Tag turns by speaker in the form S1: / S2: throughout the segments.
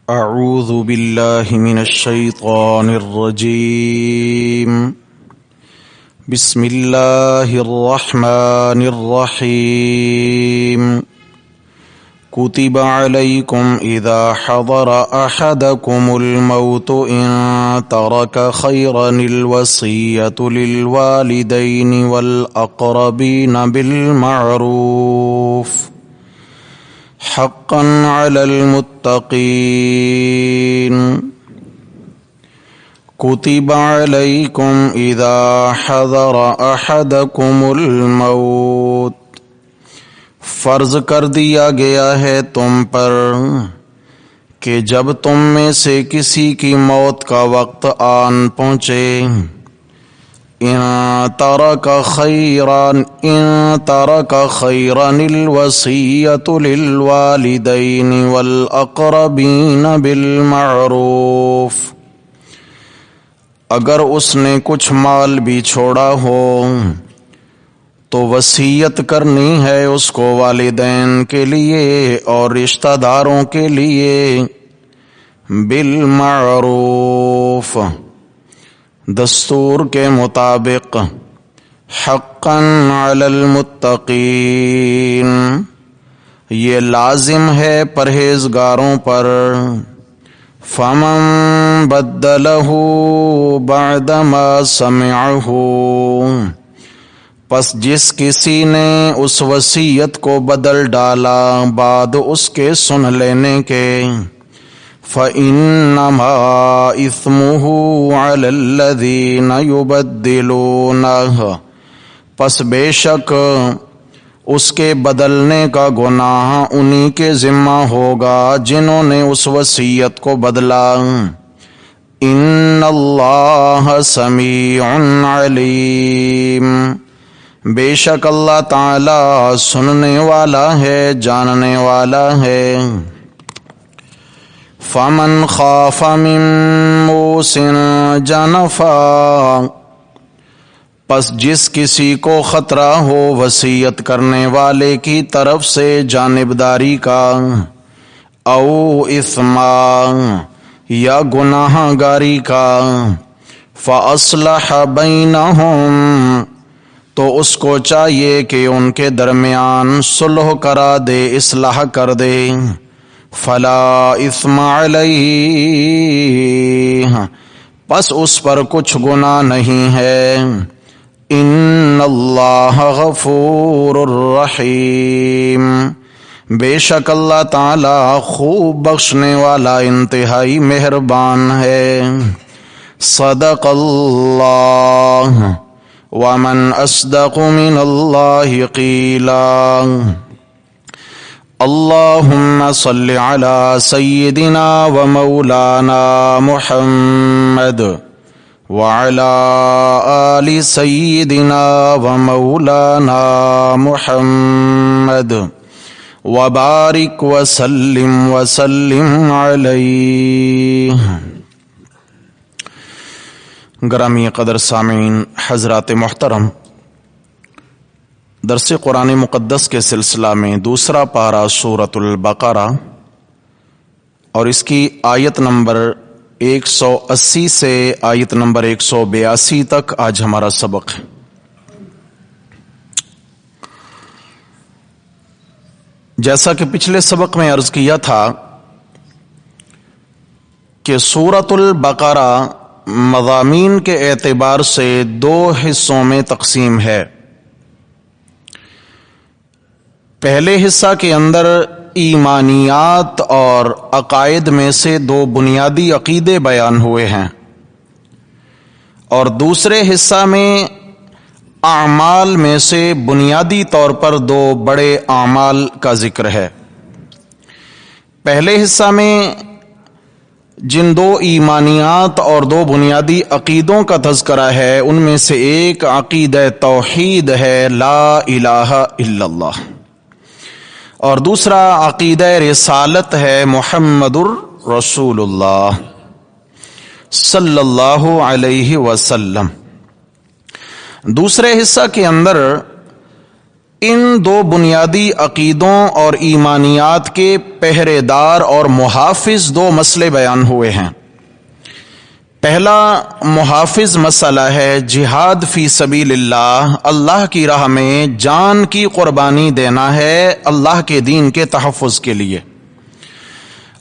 S1: اعوذ باللہ من الشیطان الرجیم بسم اللہ الرحمن الرحیم كتب عليكم إذا حضر أحدكم الموت إن ترك خيرا الوصية للوالدين والأقربين بالمعروف حقا على المتقين كتب عليكم إذا حضر أحدكم الموت فرض کر دیا گیا ہے تم پر کہ جب تم میں سے کسی کی موت کا وقت آن پہنچے ان ترک خیرا الوصیۃ للوالدین والاقربین بالمعروف، اگر اس نے کچھ مال بھی چھوڑا ہو تو وصیت کرنی ہے اس کو والدین کے لیے اور رشتہ داروں کے لیے بالمعروف، دستور کے مطابق، حقا علی المتقین، یہ لازم ہے پرہیزگاروں پر، فمن بدلہ بعدما سمعہ، پس جس کسی نے اس وصیت کو بدل ڈالا بعد اس کے سن لینے کے، فَإِنَّمَا إِثْمُهُ عَلَى الَّذِينَ يُبَدِّلُونَهُ، پس بے شک اس کے بدلنے کا گناہ انہی کے ذمہ ہوگا جنہوں نے اس وصیت کو بدلا۔ إِنَّ اللَّهَ سَمِيعٌ عَلِيمٌ، بے شک اللہ تعالی سننے والا ہے، جاننے والا ہے۔ فَمَنْ خَافَ مِن مُوصٍ جَنَفًا، پس جس کسی کو خطرہ ہو وصیت کرنے والے کی طرف سے جانبداری کا، او اثما، یا گناہ گاری کا، فَأَصْلَحَ بَيْنَهُمْ، تو اس کو چاہیے کہ ان کے درمیان صلح کرا دے، اصلاح کر دے، فلا اثم علیہ، پس اس پر کچھ گناہ نہیں ہے، ان اللہ غفور الرحیم، بے شک اللہ تعالی خوب بخشنے والا انتہائی مہربان ہے۔ صدق اللہ، ومن اصدق من اللہ قیلا۔ اللہم صل علی سیدنا و مولانا محمد وعلی آل سیدنا و مولانا محمد وبارک وسلم علیہ۔ گرامی قدر سامعین حضرات محترم، درس قرآن مقدس کے سلسلہ میں دوسرا پارہ سورۃ البقرہ اور اس کی آیت نمبر 180 سے آیت نمبر 182 تک آج ہمارا سبق ہے۔ جیسا کہ پچھلے سبق میں عرض کیا تھا کہ سورۃ البقرہ مضامین کے اعتبار سے دو حصوں میں تقسیم ہے۔ پہلے حصہ کے اندر ایمانیات اور عقائد میں سے دو بنیادی عقیدے بیان ہوئے ہیں، اور دوسرے حصہ میں اعمال میں سے بنیادی طور پر دو بڑے اعمال کا ذکر ہے۔ پہلے حصہ میں جن دو ایمانیات اور دو بنیادی عقیدوں کا تذکرہ ہے، ان میں سے ایک عقیدہ توحید ہے، لا الہ الا اللہ، اور دوسرا عقیدہ رسالت ہے، محمد الرسول اللہ صلی اللہ علیہ وسلم۔ دوسرے حصہ کے اندر ان دو بنیادی عقیدوں اور ایمانیات کے پہرے دار اور محافظ دو مسئلے بیان ہوئے ہیں۔ پہلا محافظ مسئلہ ہے جہاد فی سبیل اللہ، اللہ کی راہ میں جان کی قربانی دینا ہے اللہ کے دین کے تحفظ کے لیے،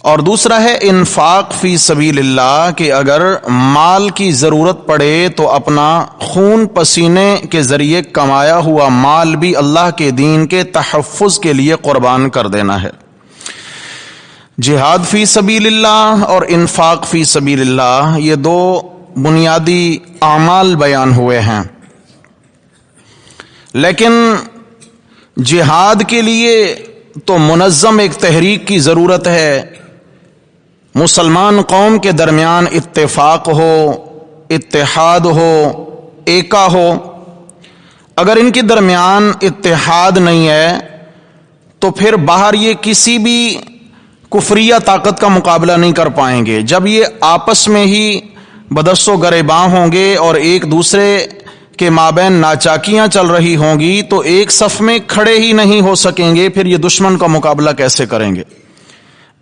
S1: اور دوسرا ہے انفاق فی سبیل اللہ کہ اگر مال کی ضرورت پڑے تو اپنا خون پسینے کے ذریعے کمایا ہوا مال بھی اللہ کے دین کے تحفظ کے لیے قربان کر دینا ہے۔ جہاد فی سبیل اللہ اور انفاق فی سبیل اللہ، یہ دو بنیادی اعمال بیان ہوئے ہیں، لیکن جہاد کے لیے تو منظم ایک تحریک کی ضرورت ہے، مسلمان قوم کے درمیان اتفاق ہو، اتحاد ہو، ایکا ہو۔ اگر ان کے درمیان اتحاد نہیں ہے تو پھر باہر یہ کسی بھی کفریہ طاقت کا مقابلہ نہیں کر پائیں گے۔ جب یہ آپس میں ہی بدست و گریباں ہوں گے اور ایک دوسرے کے مابین ناچاکیاں چل رہی ہوں گی تو ایک صف میں کھڑے ہی نہیں ہو سکیں گے، پھر یہ دشمن کا مقابلہ کیسے کریں گے؟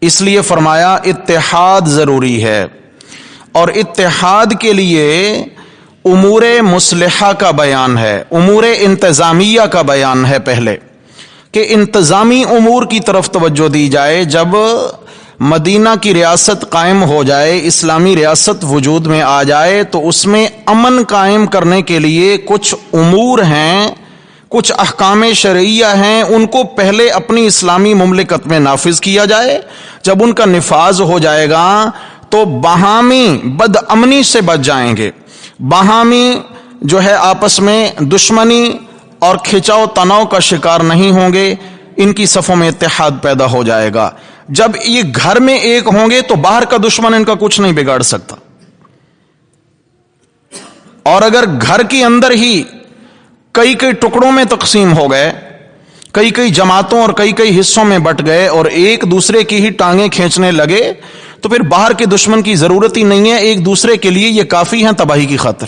S1: اس لیے فرمایا اتحاد ضروری ہے، اور اتحاد کے لیے امور مصلحہ کا بیان ہے، امور انتظامیہ کا بیان ہے پہلے، کہ انتظامی امور کی طرف توجہ دی جائے۔ جب مدینہ کی ریاست قائم ہو جائے، اسلامی ریاست وجود میں آ جائے، تو اس میں امن قائم کرنے کے لیے کچھ امور ہیں، کچھ احکام شرعیہ ہیں، ان کو پہلے اپنی اسلامی مملکت میں نافذ کیا جائے۔ جب ان کا نفاذ ہو جائے گا تو باہمی بد امنی سے بچ جائیں گے، باہمی جو ہے آپس میں دشمنی اور کھچاؤ تناؤ کا شکار نہیں ہوں گے، ان کی صفوں میں اتحاد پیدا ہو جائے گا۔ جب یہ گھر میں ایک ہوں گے تو باہر کا دشمن ان کا کچھ نہیں بگاڑ سکتا، اور اگر گھر کے اندر ہی کئی ٹکڑوں میں تقسیم ہو گئے، کئی جماعتوں اور کئی حصوں میں بٹ گئے اور ایک دوسرے کی ہی ٹانگیں کھینچنے لگے، تو پھر باہر کے دشمن کی ضرورت ہی نہیں ہے، ایک دوسرے کے لیے یہ کافی ہیں تباہی کی خاطر۔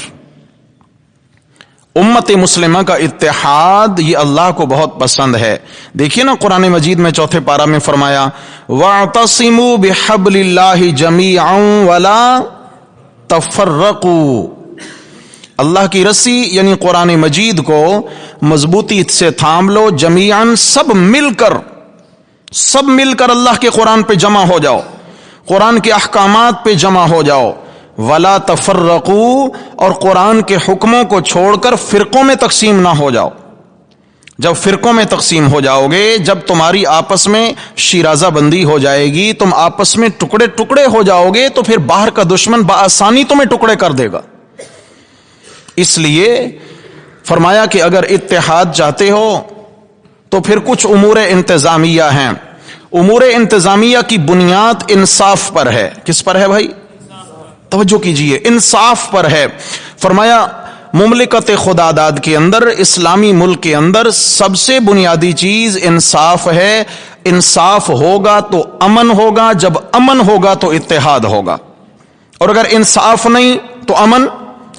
S1: امت مسلمہ کا اتحاد یہ اللہ کو بہت پسند ہے۔ دیکھیے نا قرآن مجید میں چوتھے پارہ میں فرمایا وَاعْتَصِمُوا بِحَبْلِ اللَّهِ جَمِيعًا وَلَا تَفَرَّقُوا، اللہ کی رسی یعنی قرآن مجید کو مضبوطی سے تھام لو، جمیعاً سب مل کر اللہ کے قرآن پہ جمع ہو جاؤ، قرآن کے احکامات پہ جمع ہو جاؤ، ولا تفرقوا، اور قرآن کے حکموں کو چھوڑ کر فرقوں میں تقسیم نہ ہو جاؤ۔ جب فرقوں میں تقسیم ہو جاؤ گے، جب تمہاری آپس میں شیرازہ بندی ہو جائے گی، تم آپس میں ٹکڑے ہو جاؤ گے، تو پھر باہر کا دشمن بآسانی تمہیں ٹکڑے کر دے گا۔ اس لیے فرمایا کہ اگر اتحاد چاہتے ہو تو پھر کچھ امور انتظامیہ ہیں۔ امور انتظامیہ کی بنیاد انصاف پر ہے۔ کس پر ہے بھائی؟ توجہ کیجئے، انصاف پر ہے۔ فرمایا مملکت خدا داد کے اندر، اسلامی ملک کے اندر سب سے بنیادی چیز انصاف ہے۔ انصاف ہوگا تو امن ہوگا، جب امن ہوگا تو اتحاد ہوگا، اور اگر انصاف نہیں تو امن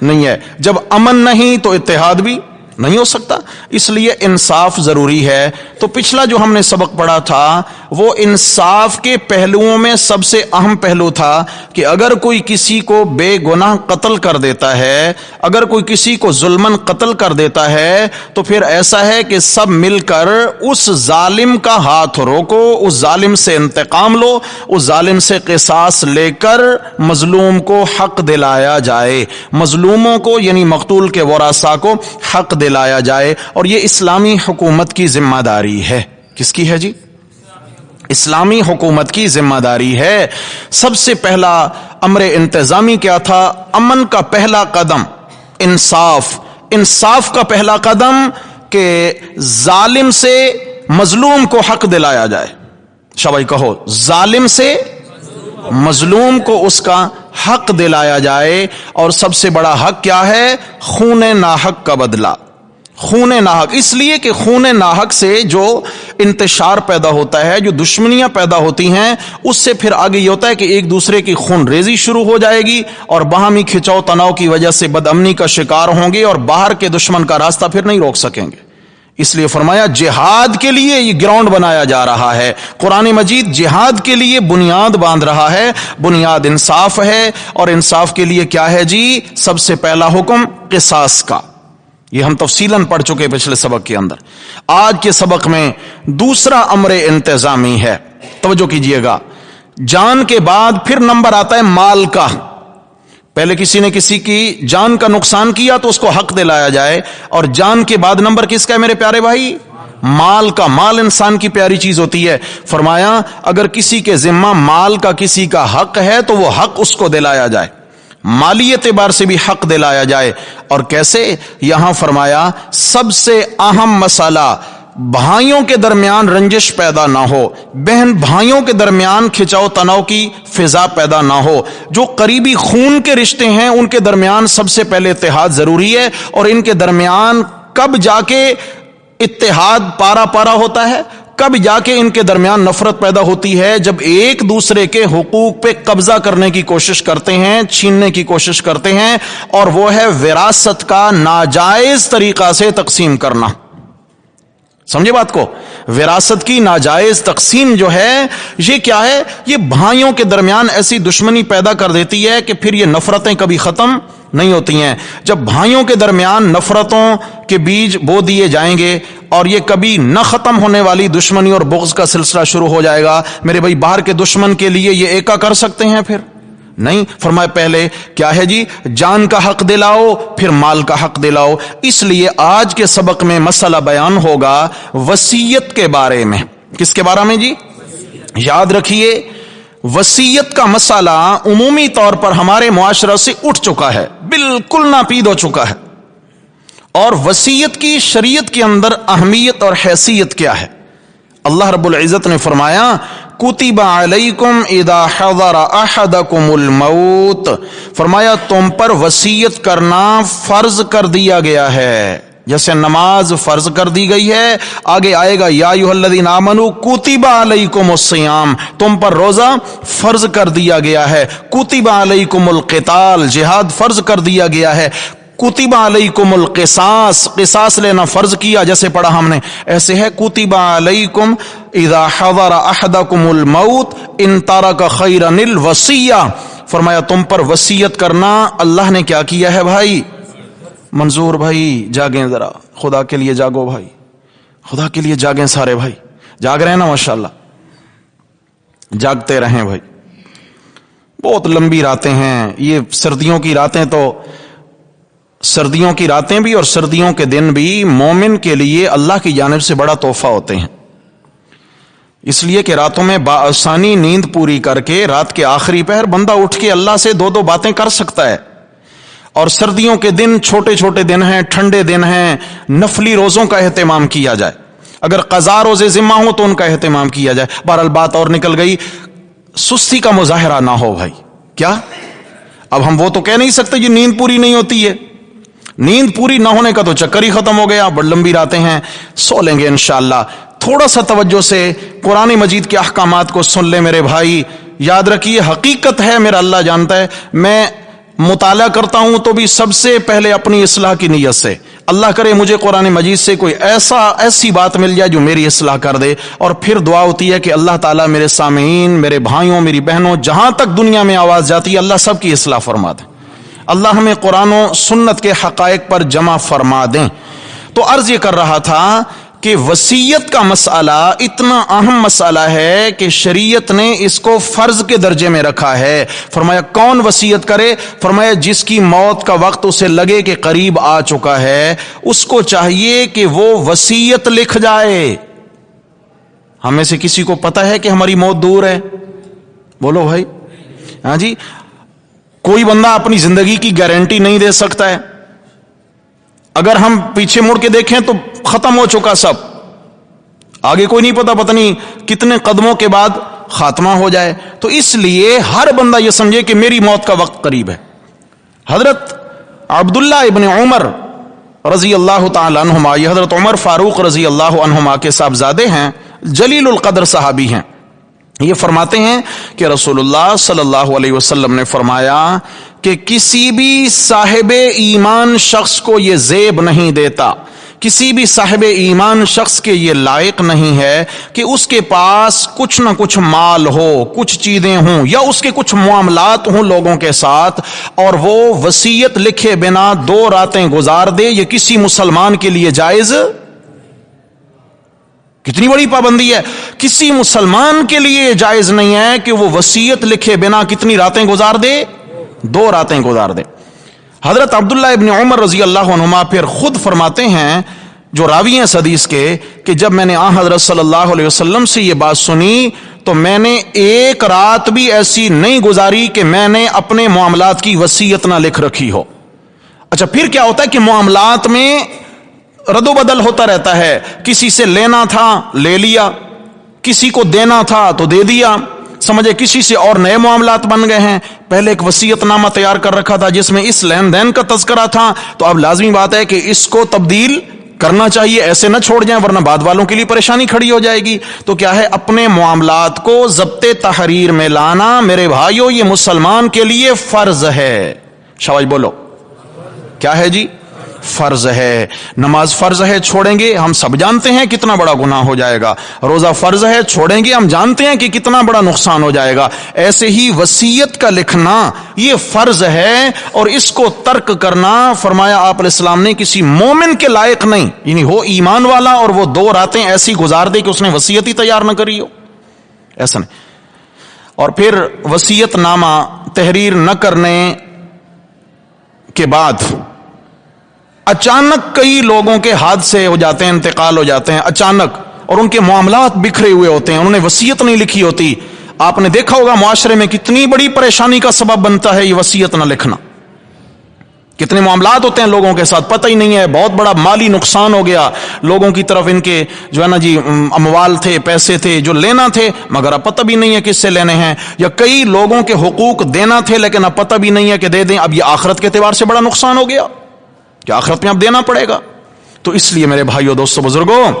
S1: نہیں ہے، جب امن نہیں تو اتحاد بھی نہیں ہو سکتا۔ اس لیے انصاف ضروری ہے۔ تو پچھلا جو ہم نے سبق پڑھا تھا وہ انصاف کے پہلوؤں میں سب سے اہم پہلو تھا کہ اگر کوئی کسی کو بے گناہ قتل کر دیتا ہے، اگر کوئی کسی کو ظلمن قتل کر دیتا ہے، تو پھر ایسا ہے کہ سب مل کر اس ظالم کا ہاتھ روکو، اس ظالم سے انتقام لو، اس ظالم سے قصاص لے کر مظلوم کو حق دلایا جائے، مظلوموں کو یعنی مقتول کے ورثاء کو حق دلایا جائے۔ اور یہ اسلامی حکومت کی ذمہ داری ہے۔ کس کی ہے جی؟ اسلامی حکومت کی ذمہ داری ہے۔ سب سے پہلا امر انتظامی کیا تھا؟ امن کا پہلا قدم انصاف، انصاف کا پہلا قدم کہ ظالم سے مظلوم کو حق دلایا جائے۔ شاباش کہو، ظالم سے مظلوم کو اس کا حق دلایا جائے۔ اور سب سے بڑا حق کیا ہے؟ خون ناحق کا بدلہ۔ خون ناحق، اس لیے کہ خون ناحق سے جو انتشار پیدا ہوتا ہے، جو دشمنیاں پیدا ہوتی ہیں، اس سے پھر آگے یہ ہوتا ہے کہ ایک دوسرے کی خون ریزی شروع ہو جائے گی، اور باہمی کھچاؤ تناؤ کی وجہ سے بد امنی کا شکار ہوں گے، اور باہر کے دشمن کا راستہ پھر نہیں روک سکیں گے۔ اس لیے فرمایا جہاد کے لیے یہ گراؤنڈ بنایا جا رہا ہے. قرآن مجید جہاد کے لیے بنیاد باندھ رہا ہے. بنیاد انصاف ہے، اور انصاف کے لیے کیا ہے جی؟ سب سے پہلا حکم قصاص کا. یہ ہم تفصیلاً پڑھ چکے پچھلے سبق کے اندر. آج کے سبق میں دوسرا امر انتظامی ہے. توجہ کیجئے گا. جان کے بعد پھر نمبر آتا ہے مال کا. پہلے کسی نے کسی کی جان کا نقصان کیا تو اس کو حق دلایا جائے، اور جان کے بعد نمبر کس کا ہے میرے پیارے بھائی؟ مال کا. مال انسان کی پیاری چیز ہوتی ہے. فرمایا اگر کسی کے ذمہ مال کا کسی کا حق ہے تو وہ حق اس کو دلایا جائے، مالی اعتبار سے بھی حق دلایا جائے. اور کیسے؟ یہاں فرمایا سب سے اہم مسئلہ بھائیوں کے درمیان رنجش پیدا نہ ہو، بہن بھائیوں کے درمیان کھچاؤ تناؤ کی فضا پیدا نہ ہو. جو قریبی خون کے رشتے ہیں ان کے درمیان سب سے پہلے اتحاد ضروری ہے. اور ان کے درمیان کب جا کے اتحاد پارا پارا ہوتا ہے؟ کب جا کے ان کے درمیان نفرت پیدا ہوتی ہے؟ جب ایک دوسرے کے حقوق پہ قبضہ کرنے کی کوشش کرتے ہیں، چھیننے کی کوشش کرتے ہیں، اور وہ ہے وراثت کا ناجائز طریقہ سے تقسیم کرنا. سمجھے بات کو؟ وراثت کی ناجائز تقسیم جو ہے یہ کیا ہے؟ یہ بھائیوں کے درمیان ایسی دشمنی پیدا کر دیتی ہے کہ پھر یہ نفرتیں کبھی ختم نہیں ہوتی ہیں. جب بھائیوں کے درمیان نفرتوں کے بیج بو دیے جائیں گے اور یہ کبھی نہ ختم ہونے والی دشمنی اور بغض کا سلسلہ شروع ہو جائے گا، میرے بھائی باہر کے دشمن کے لیے یہ ایکا کر سکتے ہیں؟ پھر نہیں. فرمایا پہلے کیا ہے جی؟ جان کا حق دلاؤ، پھر مال کا حق دلاؤ. اس لیے آج کے سبق میں مسئلہ بیان ہوگا وصیت کے بارے میں. کس کے بارے میں جی؟ یاد رکھیے وصیت کا مسئلہ عمومی طور پر ہمارے معاشرہ سے اٹھ چکا ہے، بالکل ناپید ہو چکا ہے. اور وصیت کی شریعت کے اندر اہمیت اور حیثیت کیا ہے؟ اللہ رب العزت نے فرمایا کتب علیکم اذا حضر احدکم الموت، فرمایا تم پر وصیت کرنا فرض کر دیا گیا ہے. جیسے نماز فرض کر دی گئی ہے، آگے آئے گا یا ایھا الذین آمنوا کتب علیکم الصیام، تم پر روزہ فرض کر دیا گیا ہے. کتب علیکم القتال، جہاد فرض کر دیا گیا ہے. کتب علیکم القصاص، قصاص لینا فرض کیا جیسے پڑھا ہم نے. ایسے ہے کتب علیکم اذا حضر احدکم الموت ان ترک خیرا الوصیہ، فرمایا تم پر وصیت کرنا اللہ نے کیا کیا ہے بھائی؟ منظور بھائی جاگیں ذرا، خدا کے لیے جاگو بھائی، خدا کے لیے جاگیں سارے بھائی. جاگ رہے ہیں نا؟ ماشاءاللہ جاگتے رہیں بھائی. بہت لمبی راتیں ہیں یہ. سردیوں کی راتیں تو سردیوں کی راتیں بھی اور سردیوں کے دن بھی مومن کے لیے اللہ کی جانب سے بڑا تحفہ ہوتے ہیں. اس لیے کہ راتوں میں بآسانی نیند پوری کر کے رات کے آخری پہر بندہ اٹھ کے اللہ سے دو دو باتیں کر سکتا ہے. اور سردیوں کے دن چھوٹے چھوٹے دن ہیں، ٹھنڈے دن ہیں، نفلی روزوں کا اہتمام کیا جائے. اگر قضا روزے ذمہ ہوں تو ان کا اہتمام کیا جائے. بہرحال بات اور نکل گئی. سستی کا مظاہرہ نہ ہو بھائی. کیا اب ہم وہ تو کہہ نہیں سکتے جی نیند پوری نہیں ہوتی ہے. نیند پوری نہ ہونے کا تو چکر ہی ختم ہو گیا. بڑی لمبی راتیں ہیں، سو لیں گے انشاءاللہ. تھوڑا سا توجہ سے قرآن مجید کے احکامات کو سن لیں میرے بھائی. یاد رکھیے حقیقت ہے میرا اللہ جانتا ہے، میں مطالعہ کرتا ہوں تو بھی سب سے پہلے اپنی اصلاح کی نیت سے. اللہ کرے مجھے قرآن مجید سے کوئی ایسی بات مل جائے جو میری اصلاح کر دے. اور پھر دعا ہوتی ہے کہ اللہ تعالیٰ میرے سامعین، میرے بھائیوں، میری بہنوں، جہاں تک دنیا میں آواز جاتی ہے اللہ سب کی اصلاح فرما دے. اللہ ہمیں قرآن و سنت کے حقائق پر جمع فرما دیں. تو عرض یہ کر رہا تھا کہ وصیت کا مسئلہ اتنا اہم مسئلہ ہے کہ شریعت نے اس کو فرض کے درجے میں رکھا ہے. فرمایا کون وصیت کرے؟ فرمایا جس کی موت کا وقت اسے لگے کہ قریب آ چکا ہے اس کو چاہیے کہ وہ وصیت لکھ جائے. ہمیں سے کسی کو پتہ ہے کہ ہماری موت دور ہے؟ بولو بھائی. ہاں جی. کوئی بندہ اپنی زندگی کی گارنٹی نہیں دے سکتا ہے. اگر ہم پیچھے مڑ کے دیکھیں تو ختم ہو چکا سب. آگے کوئی نہیں پتا، پتہ نہیں کتنے قدموں کے بعد خاتمہ ہو جائے. تو اس لیے ہر بندہ یہ سمجھے کہ میری موت کا وقت قریب ہے. حضرت عبداللہ ابن عمر رضی اللہ تعالی عنہما، یہ حضرت عمر فاروق رضی اللہ عنہما کے صاحبزادے ہیں، جلیل القدر صحابی ہیں. یہ فرماتے ہیں کہ رسول اللہ صلی اللہ علیہ وسلم نے فرمایا کہ کسی بھی صاحب ایمان شخص کو یہ زیب نہیں دیتا کسی بھی صاحب ایمان شخص کے یہ لائق نہیں ہے کہ اس کے پاس کچھ نہ کچھ مال ہو، کچھ چیزیں ہوں، یا اس کے کچھ معاملات ہوں لوگوں کے ساتھ، اور وہ وصیت لکھے بنا 2 راتیں گزار دے۔ یہ کسی مسلمان کے لیے جائز، کتنی بڑی پابندی ہے، کسی مسلمان کے لیے جائز نہیں ہے کہ وہ وصیت لکھے بنا کتنی راتیں گزار دے؟ 2 راتیں گزار دے۔ حضرت عبداللہ ابن عمر رضی اللہ عنہما پھر خود فرماتے ہیں، جو راوی ہیں اس حدیث کے، کہ جب میں نے آن حضرت صلی اللہ علیہ وسلم سے یہ بات سنی تو میں نے 1 رات بھی ایسی نہیں گزاری کہ میں نے اپنے معاملات کی وصیت نہ لکھ رکھی ہو۔ اچھا، پھر کیا ہوتا ہے کہ معاملات میں رد و بدل ہوتا رہتا ہے، کسی سے لینا تھا لے لیا، کسی کو دینا تھا تو دے دیا، سمجھے، کسی سے اور نئے معاملات بن گئے ہیں۔ پہلے ایک وصیت نامہ تیار کر رکھا تھا جس میں اس لین دین کا تذکرہ تھا، تو اب لازمی بات ہے کہ اس کو تبدیل کرنا چاہیے، ایسے نہ چھوڑ جائیں ورنہ بعد والوں کے لیے پریشانی کھڑی ہو جائے گی۔ تو کیا ہے، اپنے معاملات کو ضبط تحریر میں لانا میرے بھائیو یہ مسلمان کے لیے فرض ہے۔ شاباش بولو، کیا ہے جی؟ فرض ہے۔ نماز فرض ہے، چھوڑیں گے ہم سب جانتے ہیں کتنا بڑا گناہ ہو جائے گا۔ روزہ فرض ہے، چھوڑیں گے ہم جانتے ہیں کہ کتنا بڑا نقصان ہو جائے گا۔ ایسے ہی وصیت کا لکھنا یہ فرض ہے، اور اس کو ترک کرنا، فرمایا آپ علیہ السلام نے، کسی مومن کے لائق نہیں، یعنی ہو ایمان والا اور وہ 2 راتیں ایسی گزار دے کہ اس نے وصیت ہی تیار نہ کری ہو، ایسا نہیں۔ اور پھر وصیت نامہ تحریر نہ کرنے کے بعد اچانک کئی لوگوں کے حادثے ہو جاتے ہیں، انتقال ہو جاتے ہیں اچانک، اور ان کے معاملات بکھرے ہوئے ہوتے ہیں، انہوں نے وصیت نہیں لکھی ہوتی۔ آپ نے دیکھا ہوگا معاشرے میں کتنی بڑی پریشانی کا سبب بنتا ہے یہ وصیت نہ لکھنا۔ کتنے معاملات ہوتے ہیں لوگوں کے ساتھ، پتہ ہی نہیں ہے، بہت بڑا مالی نقصان ہو گیا لوگوں کی طرف، ان کے جو ہے نا جی اموال تھے، پیسے تھے جو لینا تھے، مگر اب پتہ بھی نہیں ہے کس سے لینے ہیں، یا کئی لوگوں کے حقوق دینا تھے لیکن اب پتہ بھی نہیں ہے کہ دے دیں، اب یہ آخرت کے اعتبار سے بڑا نقصان ہو گیا کہ آخرت میں اب دینا پڑے گا۔ تو اس لیے میرے بھائیو، دوستو، بزرگوں،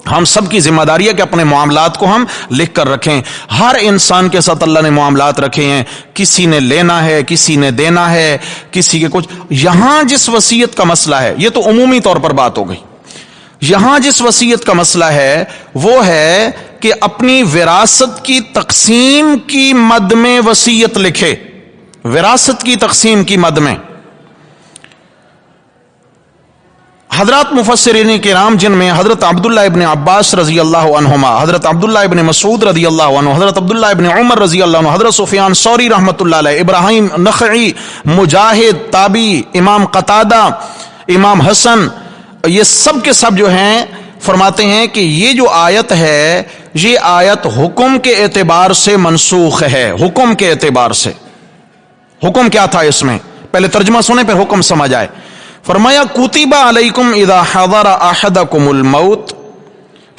S1: ہم سب کی ذمہ داری ہے کہ اپنے معاملات کو ہم لکھ کر رکھیں۔ ہر انسان کے ساتھ اللہ نے معاملات رکھے ہیں، کسی نے لینا ہے، کسی نے دینا ہے، کسی کے کچھ۔ یہاں جس وصیت کا مسئلہ ہے، یہ تو عمومی طور پر بات ہو گئی، یہاں جس وصیت کا مسئلہ ہے وہ ہے کہ اپنی وراثت کی تقسیم کی مد میں وصیت لکھے۔ وراثت کی تقسیم کی مد میں حضرات مفسرین کرام، جن میں حضرت عبداللہ ابن عباس رضی اللہ عنہما، حضرت عبداللہ ابن مسعود رضی اللہ عنہ، حضرت عبداللہ ابن عمر رضی اللہ عنہ، حضرت سفیان ثوری رحمۃ اللہ علیہ، ابراہیم نخعی، مجاہد تابعی، امام قتادہ، امام حسن، یہ سب کے سب جو ہیں فرماتے ہیں کہ یہ جو آیت ہے یہ آیت حکم کے اعتبار سے منسوخ ہے۔ حکم کے اعتبار سے، حکم کیا تھا اس میں؟ پہلے ترجمہ سنیں پھر حکم سمجھ آئے۔ فرمایا کتب علیکم اذا حضر احدکم الموت،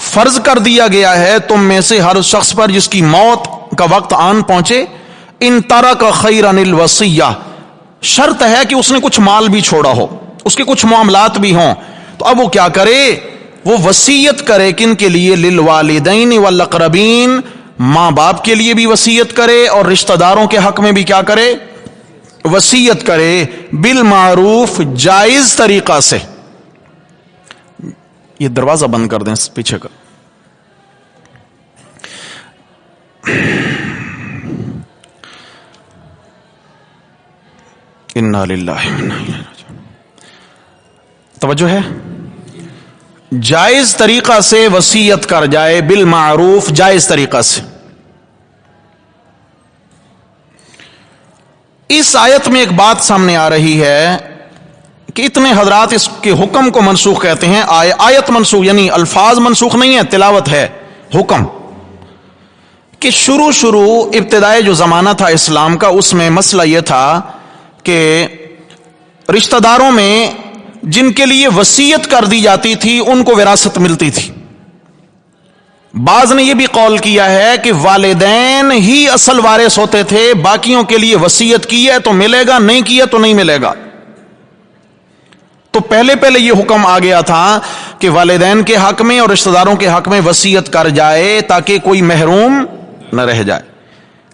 S1: فرض کر دیا گیا ہے تم میں سے ہر شخص پر جس کی موت کا وقت آن پہنچے، ان ترک خیرا الوصیہ، شرط ہے کہ اس نے کچھ مال بھی چھوڑا ہو، اس کے کچھ معاملات بھی ہوں، تو اب وہ کیا کرے؟ وہ وصیت کرے، کن کے لیے؟ للوالدین والاقربین، ماں باپ کے لیے بھی وصیت کرے اور رشتہ داروں کے حق میں بھی کیا کرے؟ وصیت کرے، بالمعروف، جائز طریقہ سے۔ یہ دروازہ بند کر دیں پیچھے کا۔ انا للہ و انا الیہ راجعون۔ توجہ ہے، جائز طریقہ سے وصیت کر جائے، بالمعروف، جائز طریقہ سے۔ اس آیت میں ایک بات سامنے آ رہی ہے کہ اتنے حضرات اس کے حکم کو منسوخ کہتے ہیں، آیت منسوخ یعنی الفاظ منسوخ نہیں ہے، تلاوت ہے، حکم کہ شروع ابتدائی جو زمانہ تھا اسلام کا، اس میں مسئلہ یہ تھا کہ رشتہ داروں میں جن کے لیے وصیت کر دی جاتی تھی ان کو وراثت ملتی تھی۔ بعض نے یہ بھی قول کیا ہے کہ والدین ہی اصل وارث ہوتے تھے، باقیوں کے لیے وصیت کی ہے تو ملے گا، نہیں کیا تو نہیں ملے گا۔ تو پہلے یہ حکم آ گیا تھا کہ والدین کے حق میں اور رشتہ داروں کے حق میں وصیت کر جائے تاکہ کوئی محروم نہ رہ جائے۔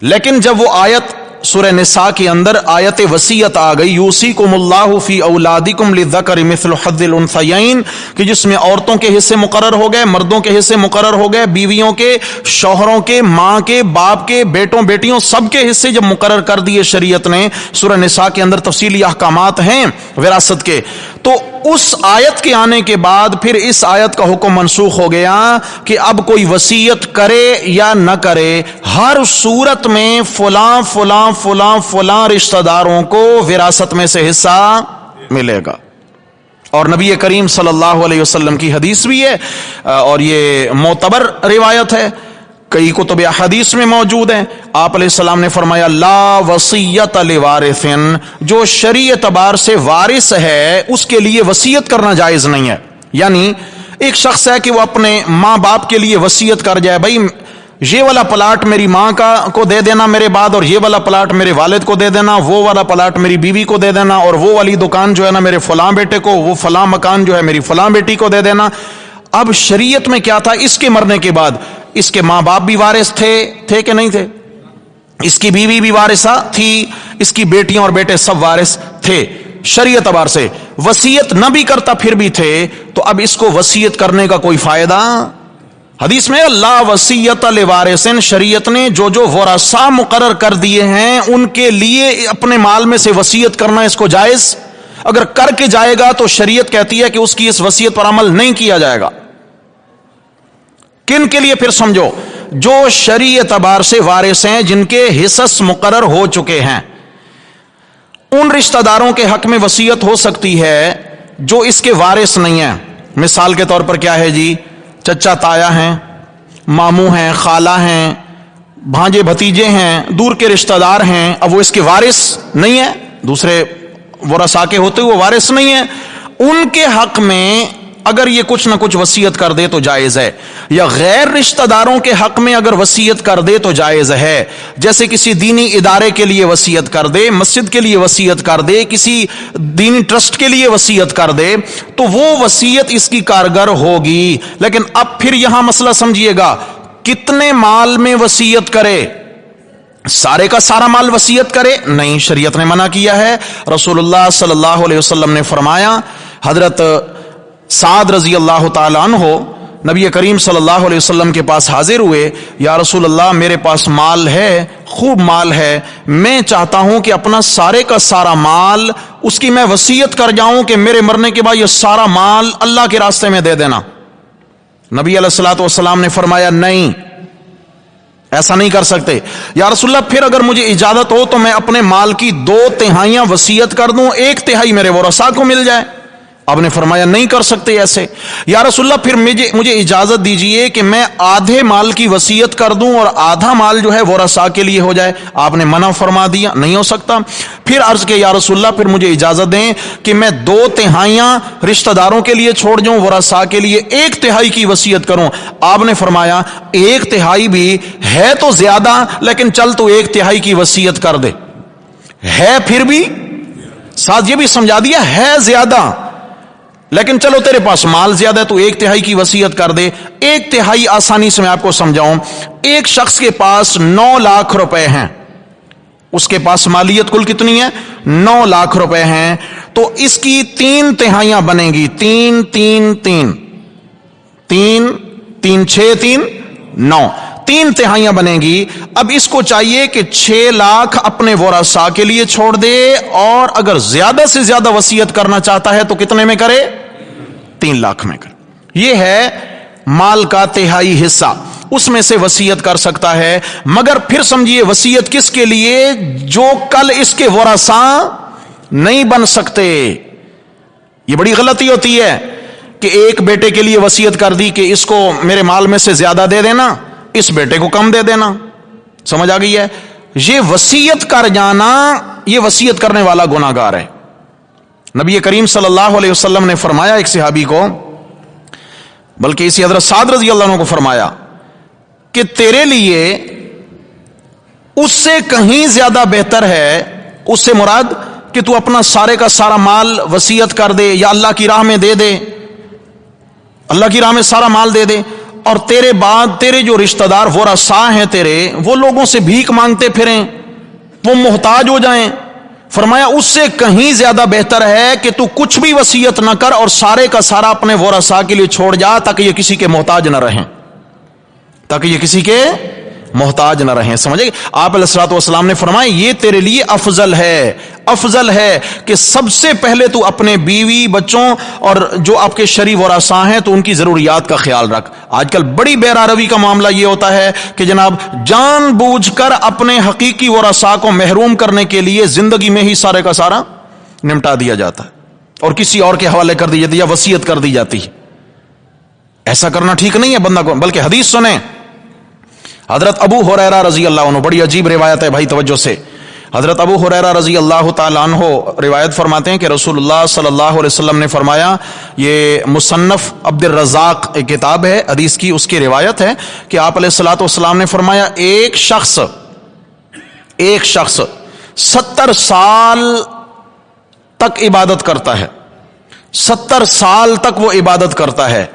S1: لیکن جب وہ آیت سورہ نساء کے اندر آیت وصیت آ گئی، یوصیکم فی اولادکم للذکر مثل حظ الانثیین، کہ جس میں عورتوں کے حصے مقرر ہو گئے، مردوں کے حصے مقرر ہو گئے، بیویوں کے، شوہروں کے، ماں کے، باپ کے، بیٹوں بیٹیوں سب کے حصے جب مقرر کر دیے شریعت نے، سورہ نساء کے اندر تفصیلی احکامات ہیں وراثت کے، تو اس آیت کے آنے کے بعد پھر اس آیت کا حکم منسوخ ہو گیا کہ اب کوئی وصیت کرے یا نہ کرے، ہر صورت میں فلاں فلاں فلاں فلاں رشتہ داروں کو وراثت میں سے حصہ ملے گا۔ اور نبی کریم صلی اللہ علیہ وسلم کی حدیث بھی ہے، اور یہ معتبر روایت ہے، کئی کتب احادیث میں موجود ہیں۔ آپ علیہ السلام نے فرمایا لا وصیت لوارث، جو شرعی اعتبار سے وارث ہے اس کے لیے وصیت کرنا جائز نہیں ہے۔ یعنی ایک شخص ہے کہ وہ اپنے ماں باپ کے لیے وصیت کر جائے، بھائی یہ والا پلاٹ میری ماں کو دے دینا میرے بعد، اور یہ والا پلاٹ میرے والد کو دے دینا، وہ والا پلاٹ میری بیوی کو دے دینا، اور وہ والی دکان جو ہے نا میرے فلاں بیٹے کو، وہ فلاں مکان جو ہے میری فلاں بیٹی کو دے دینا۔ اب شریعت میں کیا تھا، اس کے مرنے کے بعد اس کے ماں باپ بھی وارث تھے کہ نہیں تھے، اس کی بیوی بھی وارثہ تھی، اس کی بیٹیاں اور بیٹے سب وارث تھے، شرعی اعتبار سے وصیت نہ بھی کرتا پھر بھی تھے، تو اب اس کو وصیت کرنے کا کوئی فائدہ؟ حدیث میں لا وصیت لوارث، شریعت نے جو ورثہ مقرر کر دیے ہیں ان کے لیے اپنے مال میں سے وصیت کرنا اس کو جائز، اگر کر کے جائے گا تو شریعت کہتی ہے کہ اس کی اس وصیت پر عمل نہیں کیا جائے گا۔ کن کے لیے؟ پھر سمجھو، جو شرعی اعتبار سے وارث ہیں، جن کے حصص مقرر ہو چکے ہیں، ان رشتہ داروں کے حق میں وصیت ہو سکتی ہے جو اس کے وارث نہیں ہیں۔ مثال کے طور پر کیا ہے جی، چچا تایا ہیں، ماموں ہیں، خالہ ہیں، بھانجے بھتیجے ہیں، دور کے رشتہ دار ہیں، اب وہ اس کے وارث نہیں ہیں، دوسرے ورثاء کے ہوتے ہوئے وارث نہیں ہیں، ان کے حق میں اگر یہ کچھ نہ کچھ وصیت کر دے تو جائز ہے، یا غیر رشتہ داروں کے حق میں اگر وصیت کر دے تو جائز ہے، جیسے کسی دینی ادارے کے لیے وصیت کر دے، مسجد کے لیے وصیت کر دے، کسی دینی ٹرسٹ کے لیے وصیت کر دے تو وہ وصیت اس کی کارگر ہوگی۔ لیکن اب پھر یہاں مسئلہ سمجھیے گا، کتنے مال میں وصیت کرے؟ سارے کا سارا مال وصیت کرے؟ نہیں، شریعت نے منع کیا ہے۔ رسول اللہ صلی اللہ علیہ وسلم نے فرمایا، حضرت سعد رضی اللہ تعالی عنہ نبی کریم صلی اللہ علیہ وسلم کے پاس حاضر ہوئے، یا رسول اللہ میرے پاس مال ہے، خوب مال ہے، میں چاہتا ہوں کہ اپنا سارے کا سارا مال اس کی میں وصیت کر جاؤں کہ میرے مرنے کے بعد یہ سارا مال اللہ کے راستے میں دے دینا۔ نبی علیہ الصلوۃ والسلام نے فرمایا نہیں، ایسا نہیں کر سکتے۔ یا رسول اللہ پھر اگر مجھے اجازت ہو تو میں اپنے مال کی 2/3 وصیت کر دوں، 1/3 میرے ورثاء کو مل جائے۔ آپ نے فرمایا نہیں کر سکتے ایسے۔ یا رسول اللہ پھر مجھے اجازت دیجئے کہ میں آدھے مال کی وصیت کر دوں اور آدھا مال جو ہے ورثاء کے لیے ہو جائے۔ آپ نے منع فرما دیا، نہیں ہو سکتا۔ پھر عرض کہ یا رسول اللہ پھر مجھے اجازت دیں کہ میں 2/3 رشتہ داروں کے لیے چھوڑ جاؤں، ورثاء کے لیے 1/3 کی وصیت کروں۔ آپ نے فرمایا 1/3 بھی ہے تو زیادہ، لیکن چل تو 1/3 کی وصیت کر دے، ہے پھر بھی ساتھ یہ بھی سمجھا دیا ہے زیادہ، لیکن چلو تیرے پاس مال زیادہ ہے تو 1/3 کی وصیت کر دے۔ 1/3 آسانی سے میں آپ کو سمجھاؤں، ایک شخص کے پاس 9 لاکھ روپے ہیں، اس کے پاس مالیت کل کتنی ہے؟ 9 لاکھ روپے ہیں، تو اس کی 3 تہائیاں بنیں گی، 3 3 3 3 3 6 3 9، 3 تہائیاں بنیں گی۔ اب اس کو چاہیے کہ 6 لاکھ اپنے ورثاء کے لیے چھوڑ دے، اور اگر زیادہ سے زیادہ وصیت کرنا چاہتا ہے تو کتنے میں کرے؟ 3 لاکھ میں کرے۔ یہ ہے مال کا 1/3 حصہ، اس میں سے وصیت کر سکتا ہے، مگر پھر سمجھیے وصیت کس کے لیے؟ جو کل اس کے ورثاء نہیں بن سکتے۔ یہ بڑی غلطی ہوتی ہے کہ ایک بیٹے کے لیے وصیت کر دی کہ اس کو میرے مال میں سے زیادہ دے دینا، اس بیٹے کو کم دے دینا۔ سمجھ آ گئی ہے؟ یہ وصیت کر جانا، یہ وصیت کرنے والا گناہ گار ہے۔ نبی کریم صلی اللہ علیہ وسلم نے فرمایا ایک صحابی کو، بلکہ اسی حضرت سعد رضی اللہ عنہ کو فرمایا کہ تیرے لیے اس سے کہیں زیادہ بہتر ہے، اس سے مراد کہ تو اپنا سارے کا سارا مال وصیت کر دے یا اللہ کی راہ میں دے دے، اللہ کی راہ میں سارا مال دے دے، اور تیرے بعد تیرے جو رشتہ دار ورثاء ہیں تیرے، وہ لوگوں سے بھیک مانگتے پھریں، وہ محتاج ہو جائیں. فرمایا اس سے کہیں زیادہ بہتر ہے کہ تو کچھ بھی وصیت نہ کر اور سارے کا سارا اپنے ورثاء کے لیے چھوڑ جا تاکہ یہ کسی کے محتاج نہ رہیں، تاکہ یہ کسی کے محتاج نہ رہیں. سمجھے؟ آپ علیہ الصلوۃ والسلام نے فرمایا یہ تیرے لیے افضل ہے کہ سب سے پہلے تو اپنے بیوی بچوں اور جو آپ کے شرعی ورثاء ہیں تو ان کی ضروریات کا خیال رکھ. آج کل بڑی بیراروی کا معاملہ یہ ہوتا ہے کہ جناب جان بوجھ کر اپنے حقیقی ورثاء کو محروم کرنے کے لیے زندگی میں ہی سارے کا سارا نمٹا دیا جاتا ہے اور کسی اور کے حوالے کر دی جاتی ہے یا وصیت کر دی جاتی ہے. ایسا کرنا ٹھیک نہیں ہے بندہ کو. بلکہ حدیث سنیں، حضرت ابو ہریرہ رضی اللہ عنہ، بڑی عجیب روایت ہے بھائی، توجہ سے. حضرت ابو ہریرہ رضی اللہ تعالی عنہ روایت فرماتے ہیں کہ رسول اللہ صلی اللہ علیہ وسلم نے فرمایا، یہ مصنف عبد الرزاق ایک کتاب ہے حدیث کی، اس کی روایت ہے کہ آپ علیہ الصلوۃ والسلام نے فرمایا ایک شخص 70 سال تک عبادت کرتا ہے، 70 سال تک وہ عبادت کرتا ہے،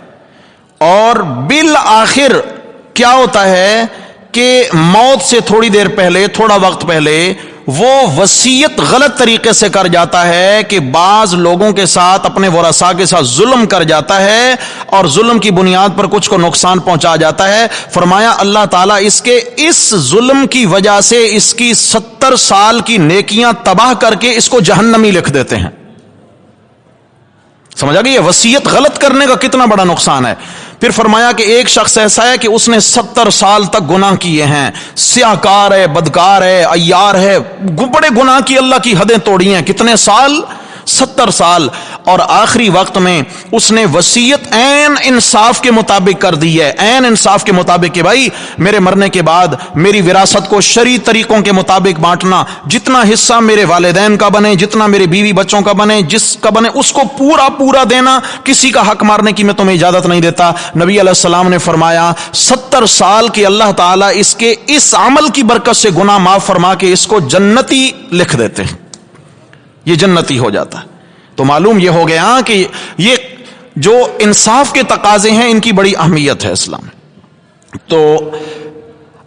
S1: اور بالآخر کیا ہوتا ہے کہ موت سے تھوڑی دیر پہلے، تھوڑا وقت پہلے وہ وصیت غلط طریقے سے کر جاتا ہے کہ بعض لوگوں کے ساتھ، اپنے ورثاء کے ساتھ ظلم کر جاتا ہے اور ظلم کی بنیاد پر کچھ کو نقصان پہنچا جاتا ہے. فرمایا اللہ تعالیٰ اس ظلم کی وجہ سے اس کی 70 سال کی نیکیاں تباہ کر کے اس کو جہنمی لکھ دیتے ہیں. سمجھا گئی؟ وصیت غلط کرنے کا کتنا بڑا نقصان ہے. پھر فرمایا کہ ایک شخص ایسا ہے کہ اس نے 70 سال تک گناہ کیے ہیں، سیاہکار ہے، بدکار ہے، عیار ہے، بڑے گناہ کی اللہ کی حدیں توڑی ہیں. کتنے سال؟ 70 سال. اور آخری وقت میں اس نے وصیت عین انصاف کے مطابق کر دی ہے، عین انصاف کے مطابق کہ بھائی میرے مرنے کے بعد میری وراثت کو شرعی طریقوں کے مطابق بانٹنا، جتنا حصہ میرے والدین کا بنے، جتنا میرے بیوی بچوں کا بنے، جس کا بنے اس کو پورا دینا، کسی کا حق مارنے کی میں تمہیں اجازت نہیں دیتا. نبی علیہ السلام نے فرمایا 70 سال کے اللہ تعالیٰ اس کے اس عمل کی برکت سے گناہ معاف فرما کے اس کو جنتی لکھ دیتے ہیں، یہ جنتی ہو جاتا ہے. تو معلوم یہ ہو گیا کہ یہ جو انصاف کے تقاضے ہیں ان کی بڑی اہمیت ہے اسلام. تو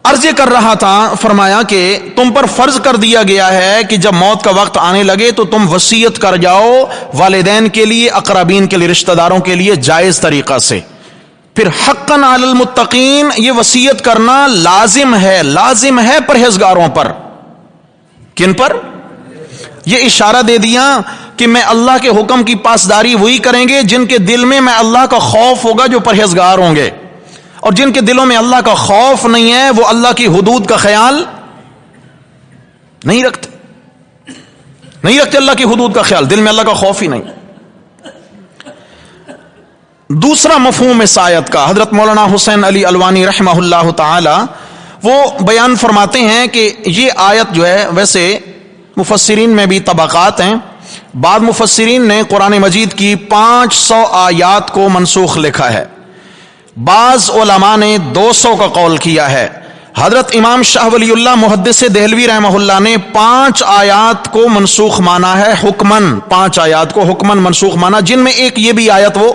S1: عرض کر رہا تھا، فرمایا کہ تم پر فرض کر دیا گیا ہے کہ جب موت کا وقت آنے لگے تو تم وصیت کر جاؤ والدین کے لیے، اقربین کے لیے، رشتہ داروں کے لیے جائز طریقہ سے. پھر حقاً علی المتقین، یہ وصیت کرنا لازم ہے پرہیزگاروں پر. کن پر؟ یہ اشارہ دے دیا کہ میں اللہ کے حکم کی پاسداری وہی کریں گے جن کے دل میں اللہ کا خوف ہوگا، جو پرہیزگار ہوں گے. اور جن کے دلوں میں اللہ کا خوف نہیں ہے وہ اللہ کی حدود کا خیال نہیں رکھتے اللہ کی حدود کا خیال، دل میں اللہ کا خوف ہی نہیں. دوسرا مفہوم اس آیت کا، حضرت مولانا حسین علی الوانی رحمہ اللہ تعالی وہ بیان فرماتے ہیں کہ یہ آیت جو ہے، ویسے مفسرین میں بھی طبقات ہیں. بعض مفسرین نے قرآن مجید کی 500 آیات کو منسوخ لکھا ہے، بعض علماء نے 200 کا قول کیا ہے. حضرت امام شاہ ولی اللہ محدث دہلوی رحمہ اللہ نے 5 آیات کو منسوخ مانا ہے حکمن، 5 آیات کو حکمن منسوخ مانا، جن میں ایک یہ بھی آیت وہ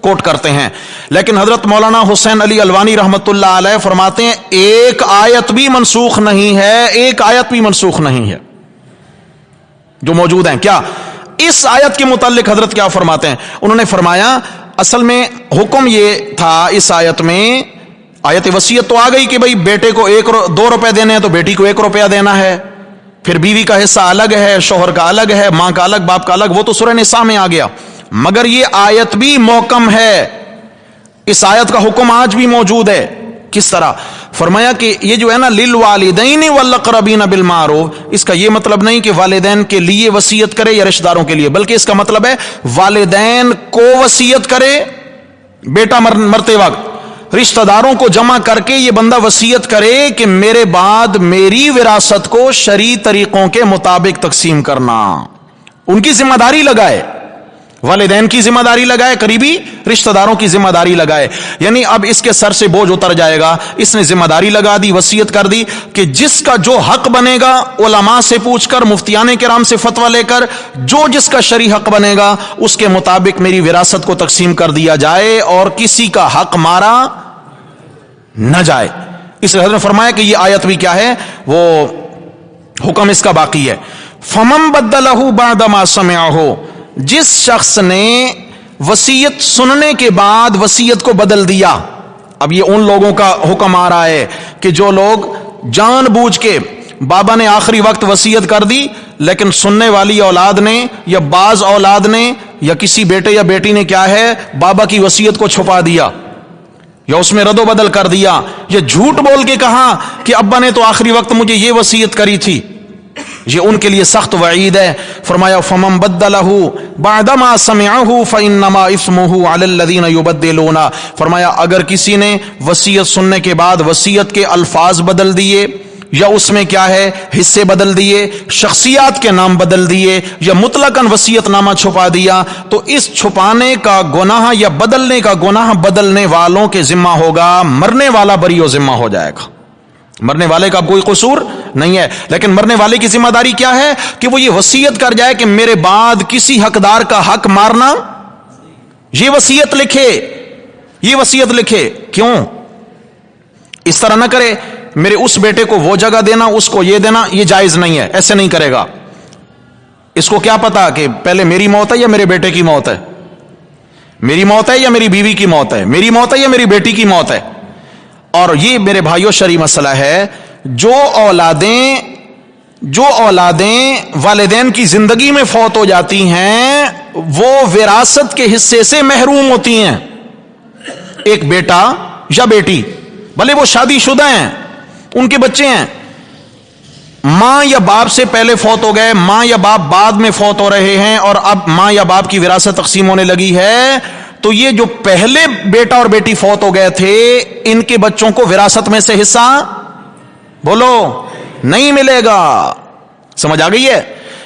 S1: کوٹ کرتے ہیں. لیکن حضرت مولانا حسین علی الوانی رحمۃ اللہ علیہ فرماتے ہیں ایک آیت بھی منسوخ نہیں ہے، جو موجود ہیں. کیا اس آیت کے متعلق حضرت کیا فرماتے ہیں؟ انہوں نے فرمایا اصل میں حکم یہ تھا اس آیت میں، آیت وصیت تو آ گئی کہ بھئی بیٹے کو 2 روپے دینے ہیں تو بیٹی کو 1 روپیہ دینا ہے، پھر بیوی کا حصہ الگ ہے، شوہر کا الگ ہے، ماں کا الگ، باپ کا الگ، وہ تو سورہ نساء میں آ گیا. مگر یہ آیت بھی محکم ہے، اس آیت کا حکم آج بھی موجود ہے. کس طرح؟ فرمایا کہ یہ جو ہے نا للوالدین والاقربین بالمعروف، اس کا یہ مطلب نہیں کہ والدین کے لیے وصیت کرے یا رشتہ داروں کے لیے، بلکہ اس کا مطلب ہے والدین کو وصیت کرے، بیٹا مرتے وقت رشتہ داروں کو جمع کر کے یہ بندہ وصیت کرے کہ میرے بعد میری وراثت کو شرعی طریقوں کے مطابق تقسیم کرنا، ان کی ذمہ داری لگائے، والدین کی ذمہ داری لگائے، قریبی رشتہ داروں کی ذمہ داری لگائے. یعنی اب اس کے سر سے بوجھ اتر جائے گا. اس نے ذمہ داری لگا دی، وصیت کر دی کہ جس کا جو حق بنے گا علماء سے پوچھ کر، مفتیان کرام سے فتویٰ لے کر، جو جس کا شرعی حق بنے گا اس کے مطابق میری وراثت کو تقسیم کر دیا جائے اور کسی کا حق مارا نہ جائے. اس لیے حضرت نے فرمایا کہ یہ آیت بھی کیا ہے، وہ حکم اس کا باقی ہے. فمن بدلہ بعد ما سمعہ، جس شخص نے وصیت سننے کے بعد وصیت کو بدل دیا. اب یہ ان لوگوں کا حکم آ رہا ہے کہ جو لوگ جان بوجھ کے بابا نے آخری وقت وصیت کر دی لیکن سننے والی اولاد نے یا بعض اولاد نے یا کسی بیٹے یا بیٹی نے کیا ہے بابا کی وصیت کو چھپا دیا یا اس میں رد و بدل کر دیا یا جھوٹ بول کے کہا کہ ابا نے تو آخری وقت مجھے یہ وصیت کری تھی، یہ ان کے لیے سخت وعید ہے. فرمایا فمن بدلہ بعد ما سمعہ فانما اثمہ علی الذین یبدلون. فرمایا اگر کسی نے وصیت سننے کے بعد وصیت کے الفاظ بدل دیے یا اس میں کیا ہے حصے بدل دیے، شخصیات کے نام بدل دیے یا مطلقاً وصیت نامہ چھپا دیا، تو اس چھپانے کا گناہ یا بدلنے کا گناہ بدلنے والوں کے ذمہ ہوگا، مرنے والا بری و ذمہ ہو جائے گا. مرنے والے کا کوئی قصور نہیں ہے، لیکن مرنے والے کی ذمہ داری کیا ہے کہ وہ یہ وصیت کر جائے کہ میرے بعد کسی حقدار کا حق مارنا، یہ وصیت لکھے، یہ وصیت لکھے. کیوں اس طرح نہ کرے میرے اس بیٹے کو وہ جگہ دینا، اس کو یہ دینا، یہ جائز نہیں ہے، ایسے نہیں کرے گا. اس کو کیا پتا کہ پہلے میری موت ہے یا میرے بیٹے کی موت ہے، میری موت ہے یا میری بیوی کی موت ہے، میری موت ہے یا میری بیٹی کی موت ہے. اور یہ میرے بھائیوں شرعی مسئلہ ہے، جو اولادیں والدین کی زندگی میں فوت ہو جاتی ہیں وہ وراثت کے حصے سے محروم ہوتی ہیں. ایک بیٹا یا بیٹی بھلے وہ شادی شدہ ہیں، ان کے بچے ہیں، ماں یا باپ سے پہلے فوت ہو گئے، ماں یا باپ بعد میں فوت ہو رہے ہیں اور اب ماں یا باپ کی وراثت تقسیم ہونے لگی ہے، تو یہ جو پہلے بیٹا اور بیٹی فوت ہو گئے تھے ان کے بچوں کو وراثت میں سے حصہ بولو نہیں ملے گا. سمجھ آ گئی ہے؟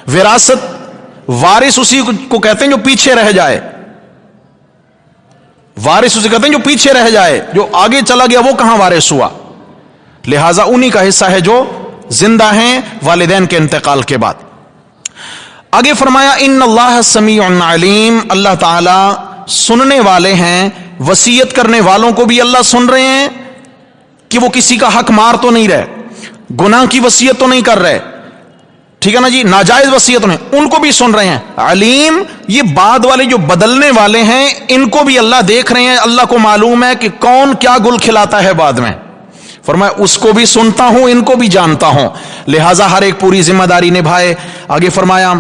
S1: وراثت وارث اسی کو کہتے ہیں جو پیچھے رہ جائے، وارث اسے کہتے ہیں جو پیچھے رہ جائے، جو آگے چلا گیا وہ کہاں وارث ہوا. لہذا انہی کا حصہ ہے جو زندہ ہیں والدین کے انتقال کے بعد. آگے فرمایا ان اللہ سمیع علیم، اللہ تعالی سننے والے ہیں، وصیت کرنے والوں کو بھی اللہ سن رہے ہیں کہ وہ کسی کا حق مار تو نہیں رہے، گناہ کی وصیت تو نہیں کر رہے، ٹھیک ہے نا جی، ناجائز وصیت نہیں، ان کو بھی سن رہے ہیں. علیم، یہ بعد والے جو بدلنے والے ہیں ان کو بھی اللہ دیکھ رہے ہیں، اللہ کو معلوم ہے کہ کون کیا گل کھلاتا ہے بعد میں. فرمایا اس کو بھی سنتا ہوں، ان کو بھی جانتا ہوں، لہٰذا ہر ایک پوری ذمہ داری نبھائے. آگے فرمایا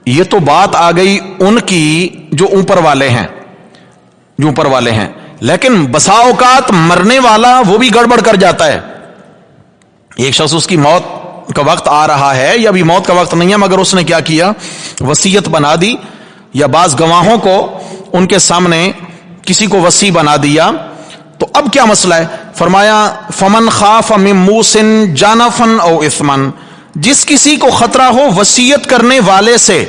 S1: یہ تو بات آ گئی ان کی جو اوپر والے ہیں، جو اوپر والے ہیں، لیکن بسا اوقات مرنے والا وہ بھی گڑبڑ کر جاتا ہے. ایک شخص اس کی موت کا وقت آ رہا ہے یا ابھی موت کا وقت نہیں ہے مگر اس نے کیا کیا، وصیت بنا دی یا بعض گواہوں کو ان کے سامنے کسی کو وصی بنا دیا، تو اب کیا مسئلہ ہے؟ فرمایا فمن خاف من موص جانفا او اثما، جس کسی کو خطرہ ہو وصیت کرنے والے سے،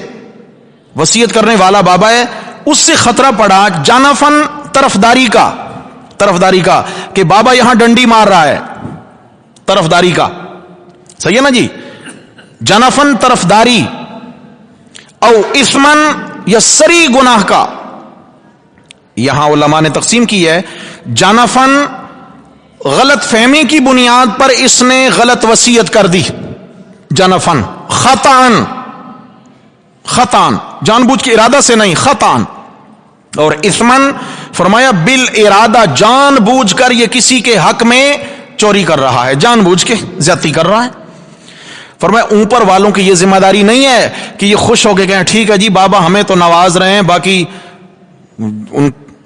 S1: وصیت کرنے والا بابا ہے اس سے خطرہ پڑا، جانفن طرفداری کا کہ بابا یہاں ڈنڈی مار رہا ہے، طرفداری کا، صحیح ہے نا جی، جانفن طرفداری، او اثمن یا سری گناہ کا. یہاں علماء نے تقسیم کی ہے، جانفن غلط فہمی کی بنیاد پر اس نے غلط وصیت کر دی، جانفن خطان جان بوجھ کے ارادہ سے نہیں، خطان. اور اثمن فرمایا بالارادہ، جان بوجھ کر یہ کسی کے حق میں چوری کر رہا ہے، جان بوجھ کے زیادتی کر رہا ہے. فرمایا اوپر والوں کی یہ ذمہ داری نہیں ہے کہ یہ خوش ہو کے کہیں ٹھیک ہے جی بابا ہمیں تو نواز رہے ہیں، باقی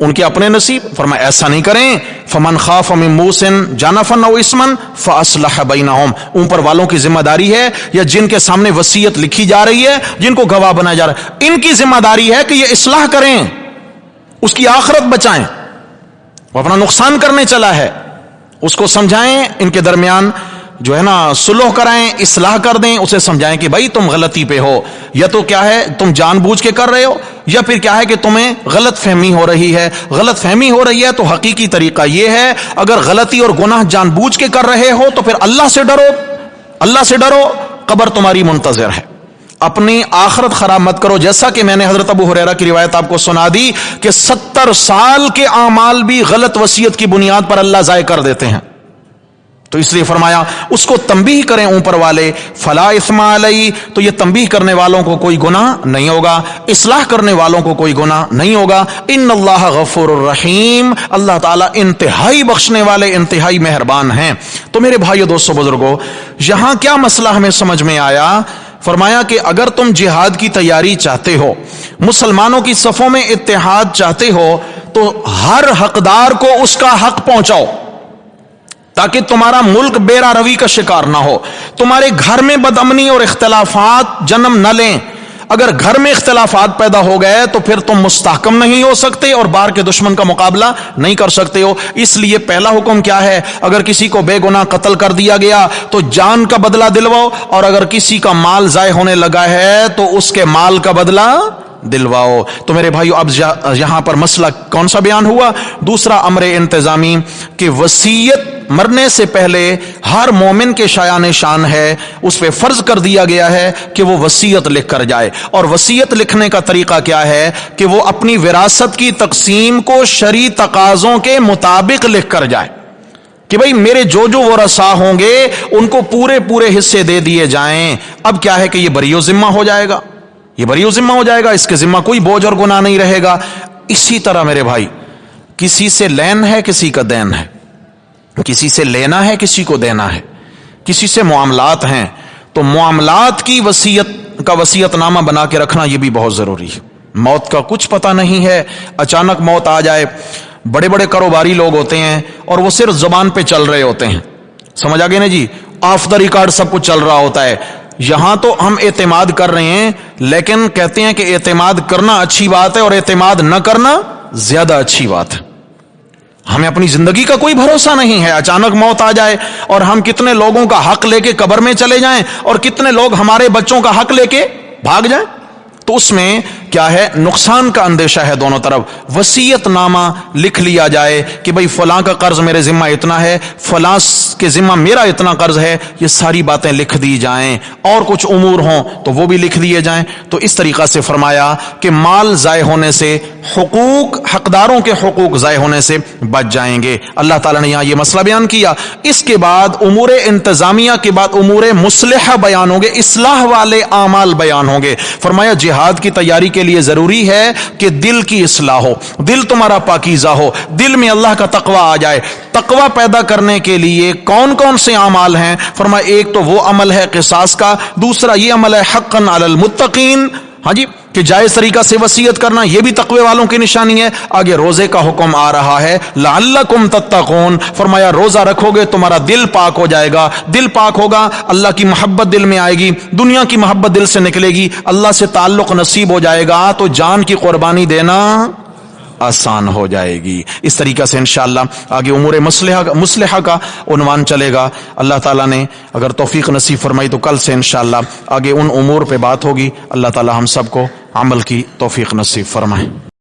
S1: ان کے اپنے نصیب. فرمایا ایسا نہیں کریں، فمن خاف من موص جانفا او اثما فاصلح بینہم، اوپر والوں کی ذمہ داری ہے یا جن کے سامنے وصیت لکھی جا رہی ہے، جن کو گواہ بنایا جا رہا ہے، ان کی ذمہ داری ہے کہ یہ اصلاح کریں، اس کی آخرت بچائیں. وہ اپنا نقصان کرنے چلا ہے، اس کو سمجھائیں، ان کے درمیان جو ہے نا صلح کرائیں، اصلاح کر دیں، اسے سمجھائیں کہ بھائی تم غلطی پہ ہو، یا تو کیا ہے تم جان بوجھ کے کر رہے ہو، یا پھر کیا ہے کہ تمہیں غلط فہمی ہو رہی ہے. غلط فہمی ہو رہی ہے تو حقیقی طریقہ یہ ہے، اگر غلطی اور گناہ جان بوجھ کے کر رہے ہو تو پھر اللہ سے ڈرو، اللہ سے ڈرو، قبر تمہاری منتظر ہے. اپنی آخرت خراب مت کرو، جیسا کہ میں نے حضرت ابو ہریرہ کی روایت آپ کو سنا دی کہ 70 سال کے اعمال بھی غلط وصیت کی بنیاد پر اللہ ضائع کر دیتے ہیں. تو اس لیے فرمایا اس کو تنبیہ کریں اوپر والے، فلا اثم علیہ، تو یہ تنبیہ کرنے والوں کو کوئی گناہ نہیں ہوگا، اصلاح کرنے والوں کو کوئی گناہ نہیں ہوگا۔ ان اللہ غفور الرحیم، اللہ تعالیٰ انتہائی بخشنے والے، انتہائی مہربان ہیں۔ تو میرے بھائیو، دوستو، بزرگو، یہاں کیا مسئلہ ہمیں سمجھ میں آیا؟ فرمایا کہ اگر تم جہاد کی تیاری چاہتے ہو، مسلمانوں کی صفوں میں اتحاد چاہتے ہو، تو ہر حقدار کو اس کا حق پہنچاؤ، تاکہ تمہارا ملک بیرا روی کا شکار نہ ہو، تمہارے گھر میں بدامنی اور اختلافات جنم نہ لیں۔ اگر گھر میں اختلافات پیدا ہو گئے تو پھر تم مستحکم نہیں ہو سکتے اور باہر کے دشمن کا مقابلہ نہیں کر سکتے ہو۔ اس لیے پہلا حکم کیا ہے؟ اگر کسی کو بے گناہ قتل کر دیا گیا تو جان کا بدلہ دلواؤ، اور اگر کسی کا مال ضائع ہونے لگا ہے تو اس کے مال کا بدلہ دلواؤ۔ تو میرے بھائیو، اب یہاں پر مسئلہ کون سا بیان ہوا؟ دوسرا امر انتظامی، کہ وصیت مرنے سے پہلے ہر مومن کے شایان شان ہے، اس پہ فرض کر دیا گیا ہے کہ وہ وصیت لکھ کر جائے۔ اور وصیت لکھنے کا طریقہ کیا ہے؟ کہ وہ اپنی وراثت کی تقسیم کو شرعی تقاضوں کے مطابق لکھ کر جائے، کہ بھئی میرے جو ورثاء ہوں گے ان کو پورے پورے حصے دے دیے جائیں۔ اب کیا ہے کہ یہ بری و ذمہ ہو جائے گا، یہ بری و ذمہ ہو جائے گا، اس کے ذمہ کوئی بوجھ اور گناہ نہیں رہے گا۔ اسی طرح میرے بھائی، کسی سے لین ہے، کسی کا دین ہے، کسی سے لینا ہے، کسی کو دینا ہے، کسی سے معاملات ہیں، تو معاملات کی وصیت نامہ بنا کے رکھنا یہ بھی بہت ضروری ہے۔ موت کا کچھ پتہ نہیں ہے، اچانک موت آ جائے۔ بڑے بڑے کاروباری لوگ ہوتے ہیں اور وہ صرف زبان پہ چل رہے ہوتے ہیں، سمجھ آگے نا جی، آف دا ریکارڈ سب کچھ چل رہا ہوتا ہے۔ یہاں تو ہم اعتماد کر رہے ہیں، لیکن کہتے ہیں کہ اعتماد کرنا اچھی بات ہے اور اعتماد نہ کرنا زیادہ اچھی بات ہے۔ ہمیں اپنی زندگی کا کوئی بھروسہ نہیں ہے، اچانک موت آ جائے اور ہم کتنے لوگوں کا حق لے کے قبر میں چلے جائیں اور کتنے لوگ ہمارے بچوں کا حق لے کے بھاگ جائیں، تو اس میں کیا ہے؟ نقصان کا اندیشہ ہے دونوں طرف۔ وصیت نامہ لکھ لیا جائے کہ بھئی فلاں کا قرض میرے ذمہ اتنا ہے، فلاں کے ذمہ میرا اتنا قرض ہے، یہ ساری باتیں لکھ دی جائیں، اور کچھ امور ہوں تو وہ بھی لکھ دیے جائیں۔ تو اس طریقہ سے فرمایا کہ مال ضائع ہونے سے، حقوق، حقداروں کے حقوق ضائع ہونے سے بچ جائیں گے۔ اللہ تعالیٰ نے یہاں یہ مسئلہ بیان کیا۔ اس کے بعد امور انتظامیہ کے بعد امور مصلحہ بیان ہوں گے، اصلاح والے اعمال بیان ہوں گے۔ فرمایا جہاد کی تیاری کے لیے ضروری ہے کہ دل کی اصلاح ہو، دل تمہارا پاکیزہ ہو، دل میں اللہ کا تقوی آ جائے۔ تقوی پیدا کرنے کے لیے کون کون سے اعمال ہیں؟ فرمایا ایک تو وہ عمل ہے قصاص کا، دوسرا یہ عمل ہے حقاً علی المتقین، ہاں جی، کہ جائز طریقہ سے وصیت کرنا، یہ بھی تقوی والوں کی نشانی ہے۔ آگے روزے کا حکم آ رہا ہے، لعلکم تتقون، فرمایا روزہ رکھو گے تمہارا دل پاک ہو جائے گا، دل پاک ہوگا، اللہ کی محبت دل میں آئے گی، دنیا کی محبت دل سے نکلے گی، اللہ سے تعلق نصیب ہو جائے گا، تو جان کی قربانی دینا آسان ہو جائے گی۔ اس طریقہ سے انشاءاللہ آگے امور مصلحہ کا عنوان چلے گا۔ اللہ تعالیٰ نے اگر توفیق نصیب فرمائی تو کل سے انشاءاللہ آگے ان امور پہ بات ہوگی۔ اللہ تعالیٰ ہم سب کو عمل کی توفیق نصیب فرمائے۔